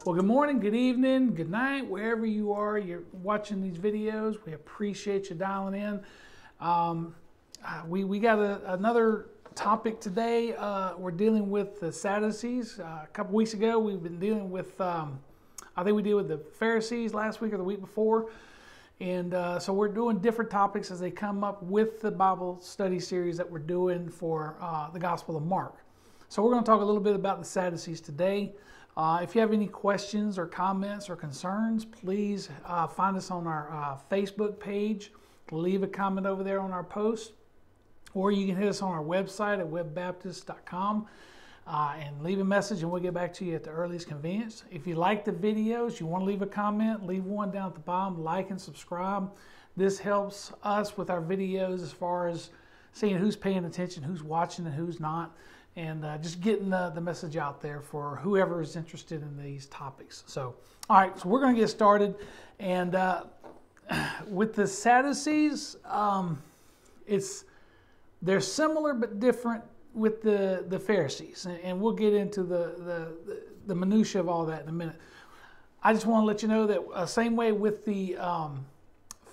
Well, good morning, good evening, good night, wherever you are, you're watching these videos. We appreciate you dialing in. We got another topic today. We're dealing with the Sadducees. A couple weeks ago, we've been dealing with, I think we did with the Pharisees last week or the week before. And so we're doing different topics as they come up with the Bible study series that we're doing for the Gospel of Mark. So we're going to talk a little bit about the Sadducees today. If you have any questions or comments or concerns, please find us on our Facebook page. Leave a comment over there on our post. Or you can hit us on our website at webbaptist.com and leave a message and we'll get back to you at the earliest convenience. If you like the videos, you want to leave a comment, leave one down at the bottom, like and subscribe. This helps us with our videos as far as seeing who's paying attention, who's watching and who's not. And just getting the message out there for whoever is interested in these topics. So, all right, so we're going to get started. And with the Sadducees, they're similar but different with the Pharisees. And we'll get into the minutia of all that in a minute. I just want to let you know that same way with the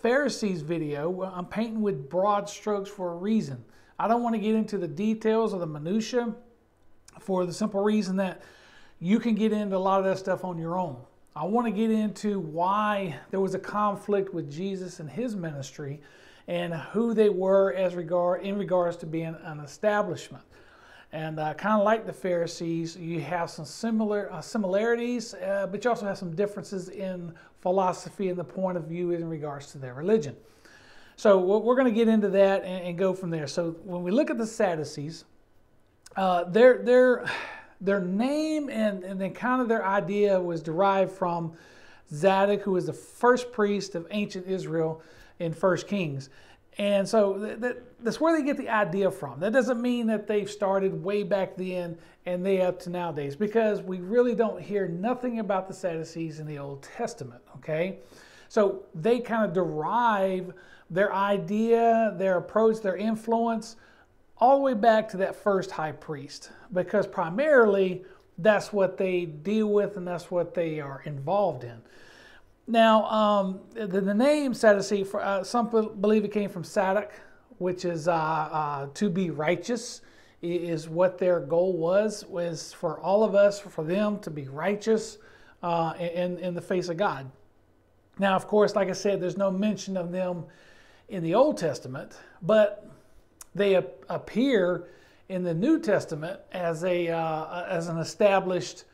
Pharisees video, I'm painting with broad strokes for a reason. I don't want to get into the details of the minutia for the simple reason that you can get into a lot of that stuff on your own. I want to get into why there was a conflict with Jesus and his ministry and who they were in regards to being an establishment. And kind of like the Pharisees, you have some similarities, but you also have some differences in philosophy and the point of view in regards to their religion. So we're going to get into that and go from there. So when we look at the Sadducees, their name and then kind of their idea was derived from Zadok, who was the first priest of ancient Israel in 1 Kings. And so that's where they get the idea from. That doesn't mean that they've started way back then and they up to nowadays, because we really don't hear nothing about the Sadducees in the Old Testament, okay? So they kind of derive their idea, their approach, their influence, all the way back to that first high priest, because primarily that's what they deal with and that's what they are involved in. Now, the name Sadducee, some believe it came from Sadduc, which is to be righteous, is what their goal was for all of us, for them to be righteous in the face of God. Now, of course, like I said, there's no mention of them in the Old Testament, but they appear in the New Testament as an established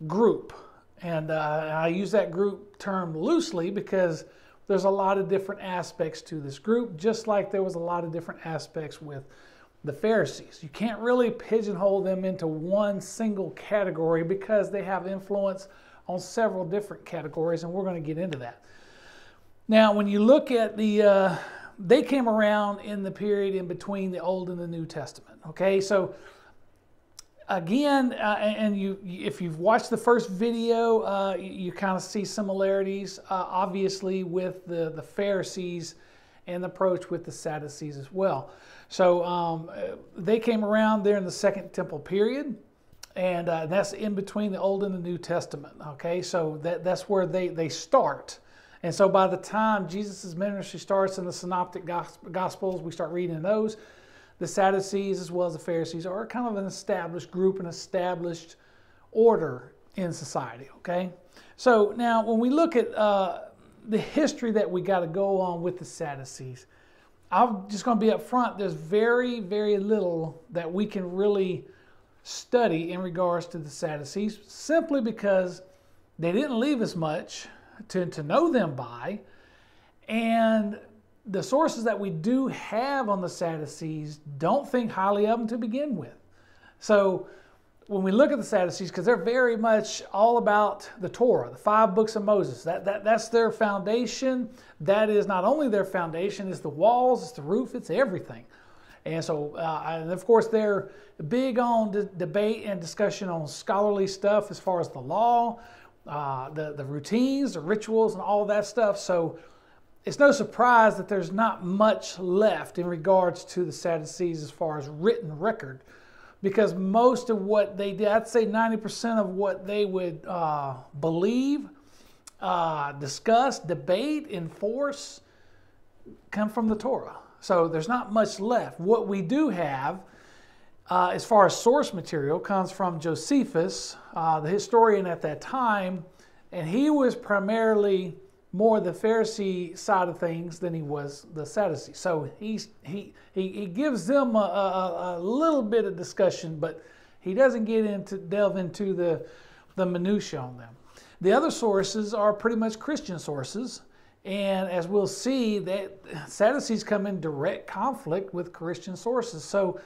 group. And I use that group term loosely because there's a lot of different aspects to this group, just like there was a lot of different aspects with the Pharisees. You can't really pigeonhole them into one single category because they have influence on several different categories, and we're going to get into that. Now, when you look at they came around in the period in between the Old and the New Testament. Okay, so again, if you've watched the first video, you kind of see similarities, obviously, with the Pharisees and the approach with the Sadducees as well. So they came around there in the Second Temple period, and that's in between the Old and the New Testament. Okay, so that's where they start. And so by the time Jesus' ministry starts in the Synoptic Gospels, we start reading those, the Sadducees as well as the Pharisees are kind of an established group, an established order in society, okay? So now when we look at the history that we got to go on with the Sadducees, I'm just going to be up front. There's very, very little that we can really study in regards to the Sadducees, simply because they didn't leave us much to know them by, and the sources that we do have on the Sadducees don't think highly of them to begin with. So when we look at the Sadducees, because they're very much all about the Torah, the 5 books of Moses, that's their foundation. That is not only their foundation, it's the walls, it's the roof, it's everything. And so, and of course, they're big on debate and discussion on scholarly stuff as far as the law, the routines, the rituals, and all of that stuff. So it's no surprise that there's not much left in regards to the Sadducees as far as written record. because most of what they did, I'd say 90% of what they would believe, discuss, debate, enforce, come from the Torah. So there's not much left. What we do have, as far as source material, comes from Josephus, the historian at that time, and he was primarily more the Pharisee side of things than he was the Sadducee. So he gives them a little bit of discussion, but he doesn't delve into the minutiae on them. The other sources are pretty much Christian sources, and as we'll see, that Sadducees come in direct conflict with Christian sources. So,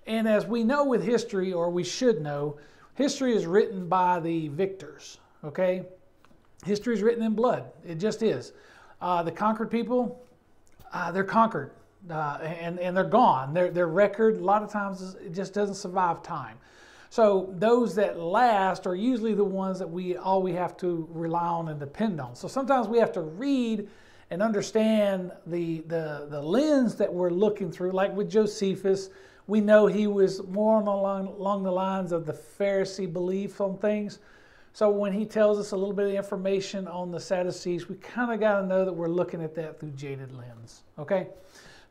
and as we know with history, or we should know, history is written by the victors, okay? History is written in blood. It just is. The conquered people, they're conquered, and they're gone. Their record, a lot of times, it just doesn't survive time. So those that last are usually the ones that we have to rely on and depend on. So sometimes we have to read and understand the lens that we're looking through. Like with Josephus, we know he was more along the lines of the Pharisee belief on things. So when he tells us a little bit of information on the Sadducees, we kind of got to know that we're looking at that through jaded lens, okay?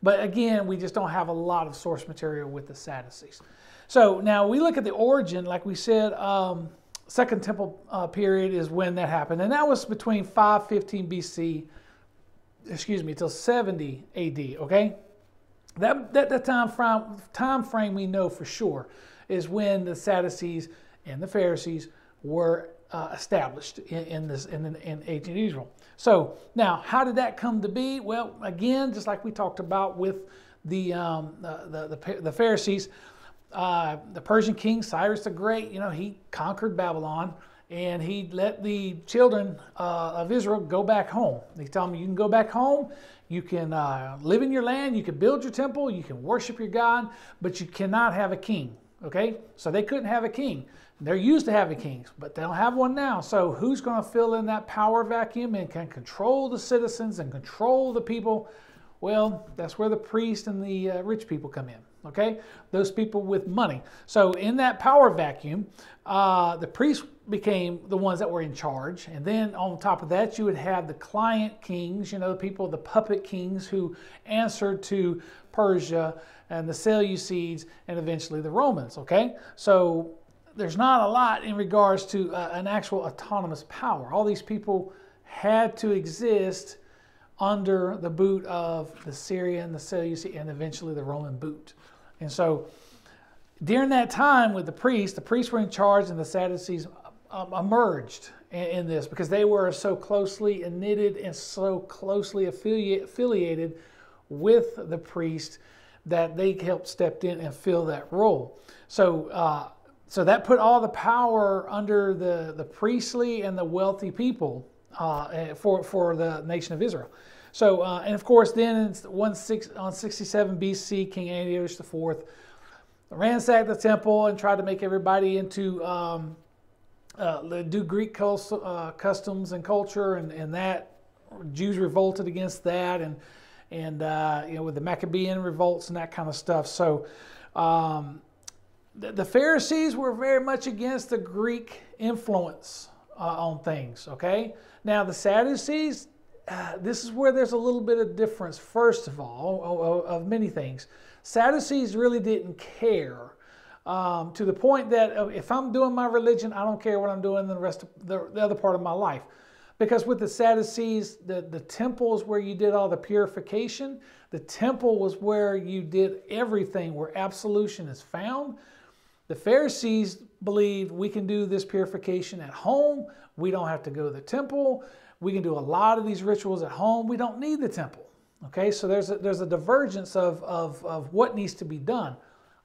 But again, we just don't have a lot of source material with the Sadducees. So now we look at the origin, like we said, Second Temple period is when that happened. And that was between 515 BC, till 70 AD, okay? That time frame we know for sure is when the Sadducees and the Pharisees were established in ancient Israel. So now, how did that come to be? Well, again, just like we talked about with the Pharisees, the Persian king Cyrus the Great, he conquered Babylon, and he let the children of Israel go back home. He told them, you can go back home, you can live in your land, you can build your temple, you can worship your God, but you cannot have a king. Okay, so they couldn't have a king. They're used to having kings, but they don't have one now. So who's going to fill in that power vacuum and can control the citizens and control the people? Well, that's where the priests and the rich people come in. Okay, those people with money. So in that power vacuum, the priests became the ones that were in charge. And then on top of that, you would have the client kings, the people, the puppet kings who answered to Persia and the Sadducees and eventually the Romans. Okay, so there's not a lot in regards to an actual autonomous power. All these people had to exist under the boot of the Syrian, the Sadducee, and eventually the Roman boot. And so during that time with the priests were in charge, and the Sadducees emerged in this because they were so closely knitted and so closely affiliated with the priest that they helped step in and fill that role. So that put all the power under the priestly and the wealthy people for the nation of Israel. So, and of course, then on 67 BC, King Antiochus IV ransacked the temple and tried to make everybody into do Greek customs and culture, and that Jews revolted against that, and with the Maccabean revolts and that kind of stuff. So the Pharisees were very much against the Greek influence on things. Okay, now the Sadducees, this is where there's a little bit of difference. First of all, of many things, Sadducees really didn't care. To the point that if I'm doing my religion, I don't care what I'm doing the rest of the other part of my life. Because with the Sadducees, the temple is where you did all the purification. The temple was where you did everything, where absolution is found. The Pharisees believed we can do this purification at home. We don't have to go to the temple. We can do a lot of these rituals at home. We don't need the temple. Okay, so there's a divergence of what needs to be done.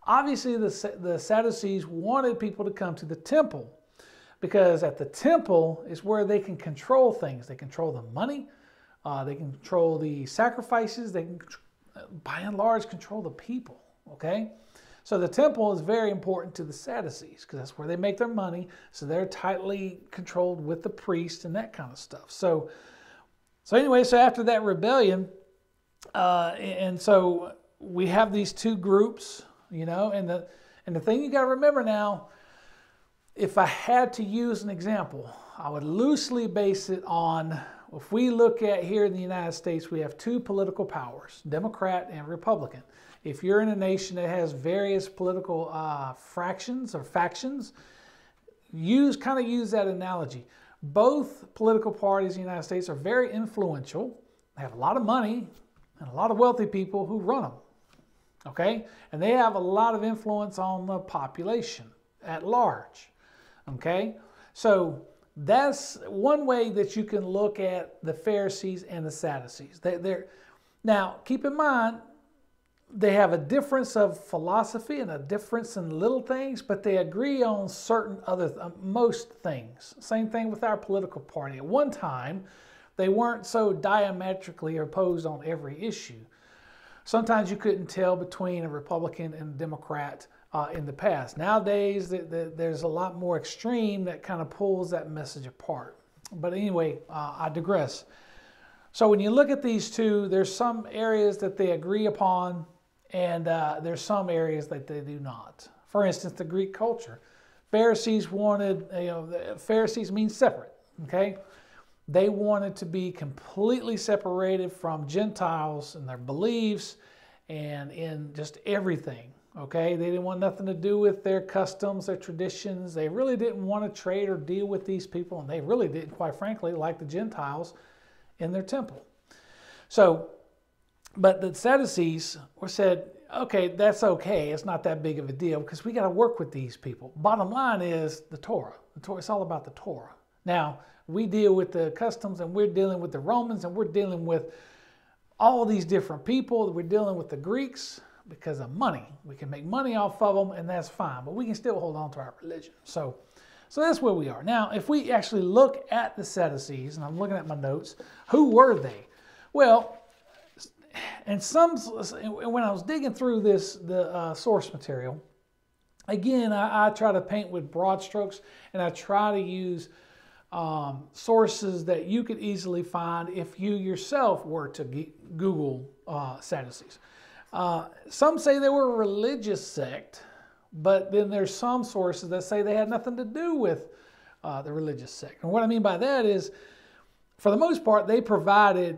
Obviously, the Sadducees wanted people to come to the temple, because at the temple is where they can control things. They control the money, they can control the sacrifices, they can, by and large, control the people, okay? So the temple is very important to the Sadducees, because that's where they make their money, so they're tightly controlled with the priest and that kind of stuff. So anyway, so after that rebellion, and so we have these two groups, and And the thing you got to remember now, if I had to use an example, I would loosely base it on, if we look at here in the United States, we have two political powers, Democrat and Republican. If you're in a nation that has various political fractions or factions, kind of use that analogy. Both political parties in the United States are very influential. They have a lot of money and a lot of wealthy people who run them. Okay? And they have a lot of influence on the population at large. Okay? So that's one way that you can look at the Pharisees and the Sadducees. Now, keep in mind, they have a difference of philosophy and a difference in little things, but they agree on certain most things. Same thing with our political party. At one time, they weren't so diametrically opposed on every issue. Sometimes you couldn't tell between a Republican and a Democrat in the past. Nowadays, there's a lot more extreme that kind of pulls that message apart. But anyway, I digress. So when you look at these two, there's some areas that they agree upon, and there's some areas that they do not. For instance, the Greek culture. Pharisees wanted, Pharisees means separate, okay? They wanted to be completely separated from Gentiles in their beliefs and in just everything, okay? They didn't want nothing to do with their customs, their traditions. They really didn't want to trade or deal with these people, and they really didn't, quite frankly, like the Gentiles in their temple. So, but the Sadducees said, okay, that's okay. It's not that big of a deal because we got to work with these people. Bottom line is the Torah. It's all about the Torah. Now, we deal with the customs, and we're dealing with the Romans, and we're dealing with all these different people. We're dealing with the Greeks because of money. We can make money off of them, and that's fine. But we can still hold on to our religion. So that's where we are. Now, if we actually look at the Sadducees, and I'm looking at my notes, who were they? Well, and when I was digging through the source material, again, I try to paint with broad strokes, and I try to use sources that you could easily find if you yourself were to Google Sadducees. Some say they were a religious sect, but then there's some sources that say they had nothing to do with the religious sect. And what I mean by that is, for the most part, they provided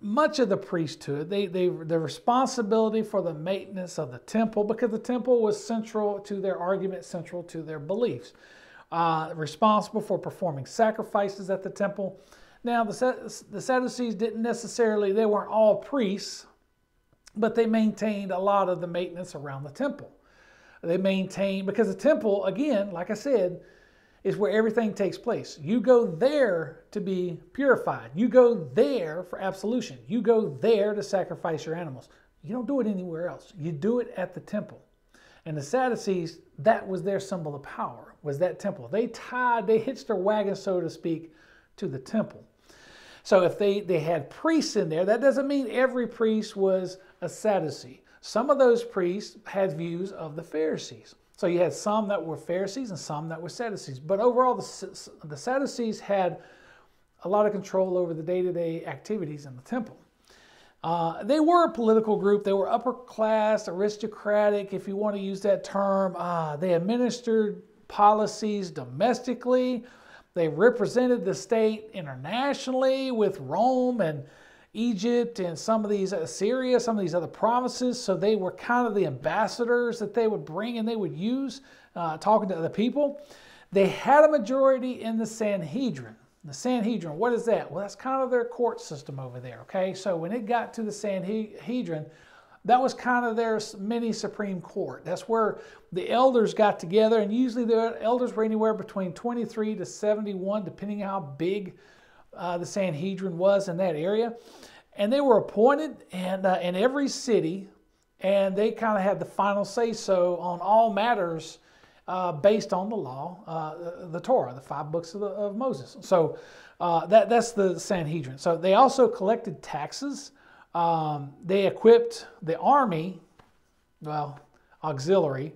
much of the priesthood. The responsibility for the maintenance of the temple, because the temple was central to their argument, central to their beliefs. Responsible for performing sacrifices at the temple. Now, the Sadducees didn't necessarily, they weren't all priests, but they maintained a lot of the maintenance around the temple. They maintained, because the temple, again, like I said, is where everything takes place. You go there to be purified. You go there for absolution. You go there to sacrifice your animals. You don't do it anywhere else. You do it at the temple. And the Sadducees, that was their symbol of power, was that temple. They hitched their wagon, so to speak, to the temple. So if they had priests in there, that doesn't mean every priest was a Sadducee. Some of those priests had views of the Pharisees. So you had some that were Pharisees and some that were Sadducees. But overall, the Sadducees had a lot of control over the day-to-day activities in the temple. They were a political group. They were upper class, aristocratic, if you want to use that term. They administered policies domestically. They represented the state internationally with Rome and Egypt and some of these, Syria, some of these other provinces. So they were kind of the ambassadors that they would bring and they would use talking to other people. They had a majority in the Sanhedrin. The Sanhedrin, what is that? Well, that's kind of their court system over there, okay? So when it got to the Sanhedrin, that was kind of their mini Supreme Court. That's where the elders got together, and usually the elders were anywhere between 23 to 71, depending on how big the Sanhedrin was in that area. And they were appointed in every city, and they kind of had the final say-so on all matters based on the law, the Torah, the 5 books of Moses. So that's the Sanhedrin. So they also collected taxes. They equipped the army, well, auxiliary.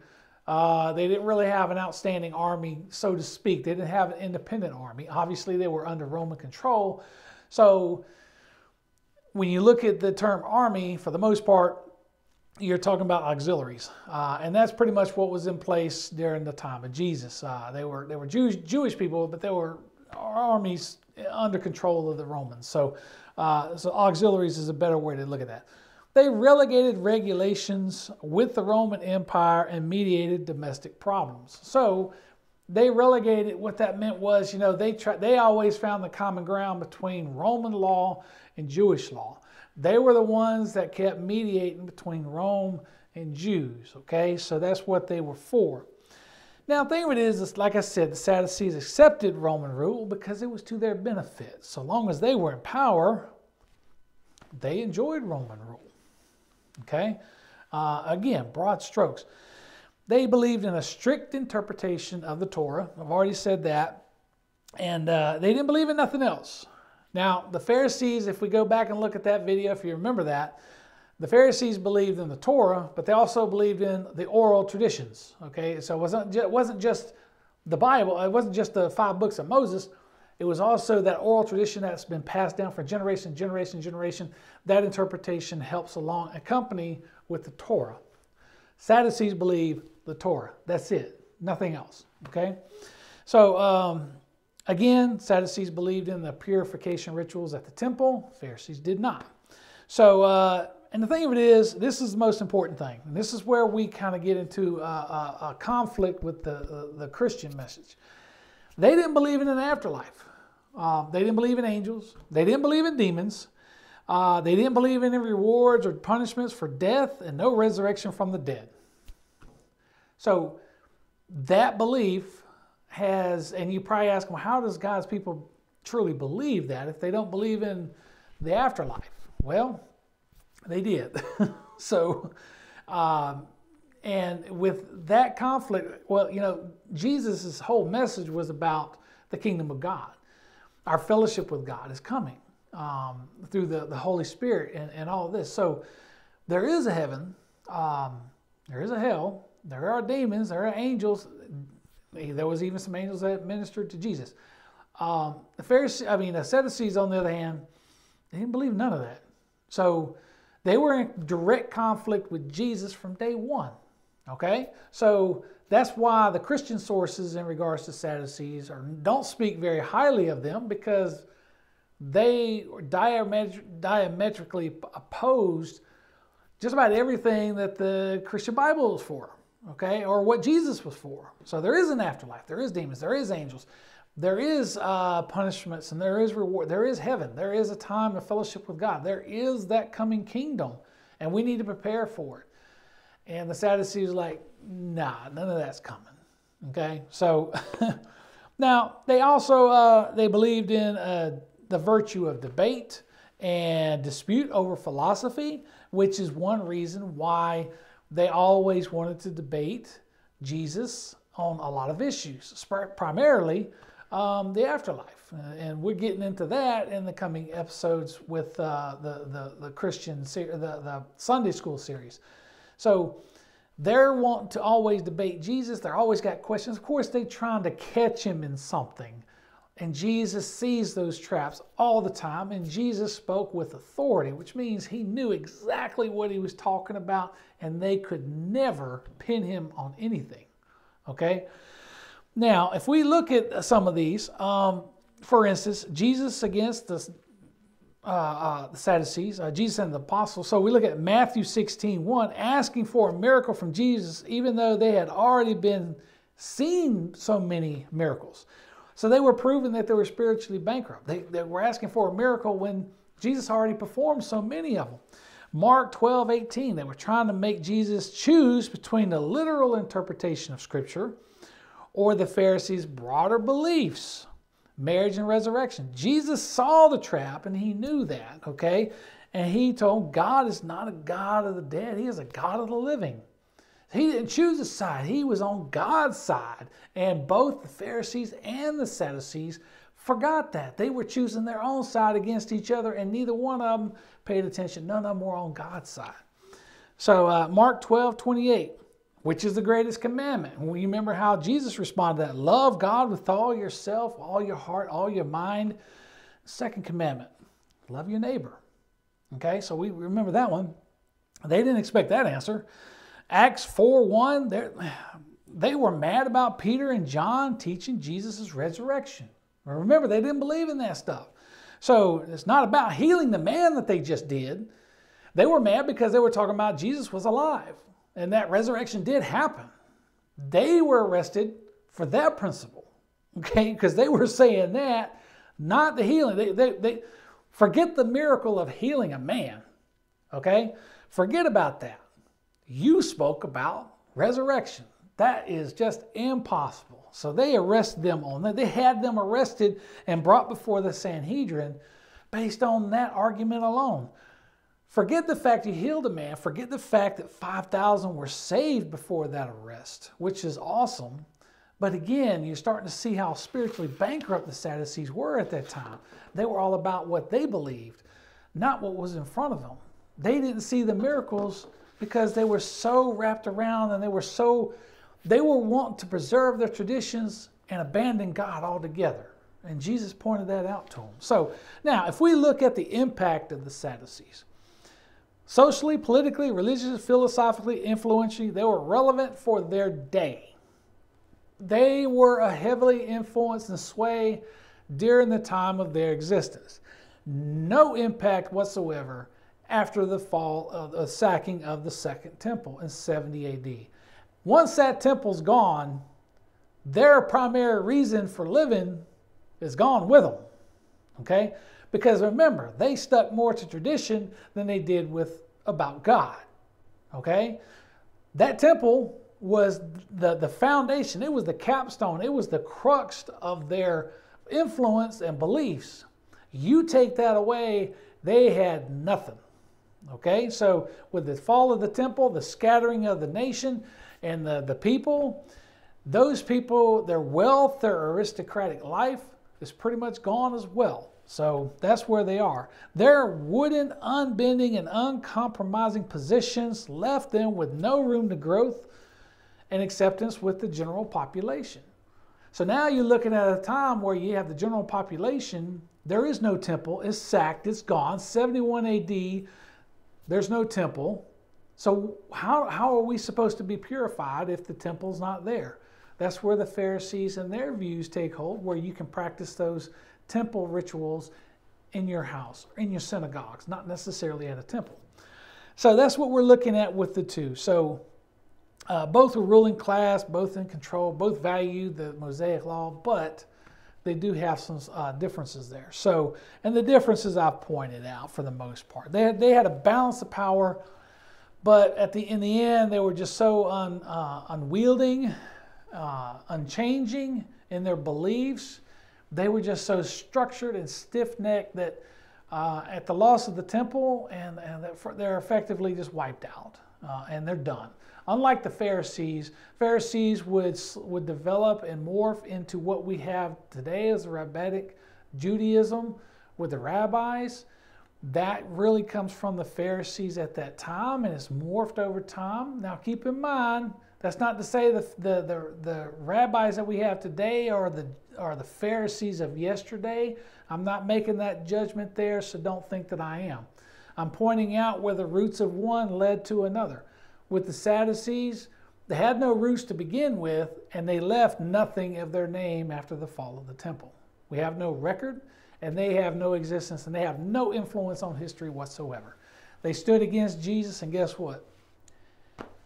They didn't really have an outstanding army, so to speak. They didn't have an independent army. Obviously, they were under Roman control. So when you look at the term army, for the most part, you're talking about auxiliaries, and that's pretty much what was in place during the time of Jesus. They were Jewish people, but they were armies under control of the Romans. So auxiliaries is a better way to look at that. They relegated regulations with the Roman Empire and mediated domestic problems. So they relegated, what that meant was, they always found the common ground between Roman law and Jewish law. They were the ones that kept mediating between Rome and Jews, okay? So that's what they were for. Now, the thing of it is, like I said, the Sadducees accepted Roman rule because it was to their benefit. So long as they were in power, they enjoyed Roman rule, okay? Again, broad strokes. They believed in a strict interpretation of the Torah. I've already said that. And they didn't believe in nothing else. Now, the Pharisees, if we go back and look at that video, if you remember that, the Pharisees believed in the Torah, but they also believed in the oral traditions, okay? So it wasn't just the Bible. It wasn't just the 5 books of Moses. It was also that oral tradition that's been passed down for generation, generation. That interpretation helps along, accompany with the Torah. Sadducees believe the Torah. That's it. Nothing else, okay? So, again, Sadducees believed in the purification rituals at the temple. Pharisees did not. So, and the thing of it is, this is the most important thing. And this is where we kind of get into a conflict with the Christian message. They didn't believe in an afterlife. They didn't believe in angels. They didn't believe in demons. They didn't believe in any rewards or punishments for death and no resurrection from the dead. So that belief has, and you probably ask them, how does God's people truly believe that if they don't believe in the afterlife? Well, they did. So, and with that conflict, well, Jesus' whole message was about the kingdom of God. Our fellowship with God is coming through the Holy Spirit and all of this. So there is a heaven, there is a hell, there are demons, there are angels. There was even some angels that ministered to Jesus. The Sadducees, on the other hand, they didn't believe none of that. So they were in direct conflict with Jesus from day one. Okay? So that's why the Christian sources in regards to Sadducees don't speak very highly of them, because they diametrically opposed just about everything that the Christian Bible is for. Okay, or what Jesus was for. So there is an afterlife, there is demons, there is angels, there is punishments, and there is reward, there is heaven, there is a time of fellowship with God, there is that coming kingdom, and we need to prepare for it. And the Sadducees were like, nah, none of that's coming. Okay, so now they also they believed in the virtue of debate and dispute over philosophy, which is one reason why they always wanted to debate Jesus on a lot of issues, primarily the afterlife. And we're getting into that in the coming episodes with the Christian, the Sunday school series. So they're wanting to always debate Jesus. They're always got questions. Of course, they're trying to catch him in something. And Jesus sees those traps all the time, and Jesus spoke with authority, which means he knew exactly what he was talking about, and they could never pin him on anything. Okay? Now, if we look at some of these, for instance, Jesus against the Sadducees, Jesus and the apostles. So we look at Matthew 16:1, asking for a miracle from Jesus, even though they had already been seeing so many miracles. So they were proving that they were spiritually bankrupt. They were asking for a miracle when Jesus already performed so many of them. Mark 12:18, they were trying to make Jesus choose between the literal interpretation of Scripture or the Pharisees' broader beliefs, marriage and resurrection. Jesus saw the trap, and he knew that, okay? And he told God is not a God of the dead. He is a God of the living. He didn't choose a side. He was on God's side. And both the Pharisees and the Sadducees forgot that. They were choosing their own side against each other, and neither one of them paid attention. None of them were on God's side. So Mark 12:28, which is the greatest commandment. And you remember how Jesus responded to that. Love God with all yourself, all your heart, all your mind. Second commandment, love your neighbor. Okay, so we remember that one. They didn't expect that answer. Acts 4:1, they were mad about Peter and John teaching Jesus' resurrection. Remember, they didn't believe in that stuff. So it's not about healing the man that they just did. They were mad because they were talking about Jesus was alive and that resurrection did happen. They were arrested for that principle, okay? Because they were saying that, not the healing. They forget the miracle of healing a man, okay? Forget about that. You spoke about resurrection. That is just impossible. So they arrested them on that. They had them arrested and brought before the Sanhedrin based on that argument alone. Forget the fact you healed a man. Forget the fact that 5,000 were saved before that arrest, which is awesome. But again, you're starting to see how spiritually bankrupt the Sadducees were at that time. They were all about what they believed, not what was in front of them. They didn't see the miracles because they were so wrapped around and they were wanting to preserve their traditions and abandon God altogether. And Jesus pointed that out to them. So now, if we look at the impact of the Sadducees, socially, politically, religiously, philosophically, influentially, they were relevant for their day. They were a heavily influenced and sway during the time of their existence. No impact whatsoever after the fall of the sacking of the Second Temple in 70 AD. Once that temple's gone, their primary reason for living is gone with them, okay? Because remember, they stuck more to tradition than they did about God, okay? That temple was the foundation. It was the capstone. It was the crux of their influence and beliefs. You take that away, they had nothing, okay? So with the fall of the temple, the scattering of the nation, and the people, those people, their wealth, their aristocratic life is pretty much gone as well. So that's where they are. Their wooden, unbending, and uncompromising positions left them with no room to growth and acceptance with the general population. So now you're looking at a time where you have the general population, there is no temple, it's sacked, it's gone. 71 AD, there's no temple. So how are we supposed to be purified if the temple's not there? That's where the Pharisees and their views take hold, where you can practice those temple rituals in your house, in your synagogues, not necessarily at a temple. So that's what we're looking at with the two. So both were ruling class, both in control, both value the Mosaic law, but they do have some differences there. So, and the differences I've pointed out for the most part. They had a balance of power, but in the end, they were just so unwielding, unchanging in their beliefs. They were just so structured and stiff-necked that at the loss of the temple, and they're effectively just wiped out, and they're done. Unlike the Pharisees would develop and morph into what we have today as the rabbinic Judaism with the rabbis. That really comes from the Pharisees at that time, and it's morphed over time. Now keep in mind, that's not to say the rabbis that we have today are the Pharisees of yesterday. I'm not making that judgment there, so don't think that I am. I'm pointing out where the roots of one led to another. With the Sadducees, they had no roots to begin with, and they left nothing of their name after the fall of the temple. We have no record, and they have no existence, and they have no influence on history whatsoever. They stood against Jesus, and guess what?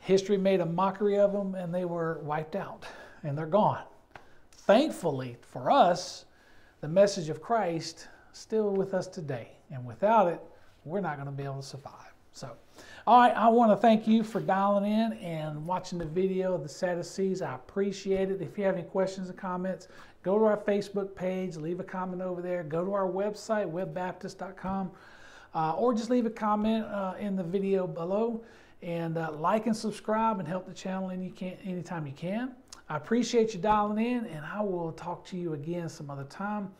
History made a mockery of them, and they were wiped out, and they're gone. Thankfully for us, the message of Christ is still with us today, and without it, we're not going to be able to survive. So, all right, I want to thank you for dialing in and watching the video of the Sadducees. I appreciate it. If you have any questions or comments, go to our Facebook page, leave a comment over there. Go to our website, webbaptist.com, or just leave a comment in the video below. And like and subscribe and help the channel anytime you can. I appreciate you dialing in, and I will talk to you again some other time.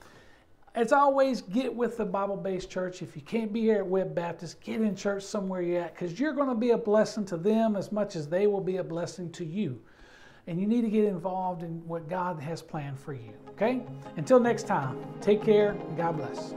As always, get with the Bible-based church. If you can't be here at Webb Baptist, get in church somewhere you're at, because you're going to be a blessing to them as much as they will be a blessing to you. And you need to get involved in what God has planned for you, okay? Until next time, take care and God bless.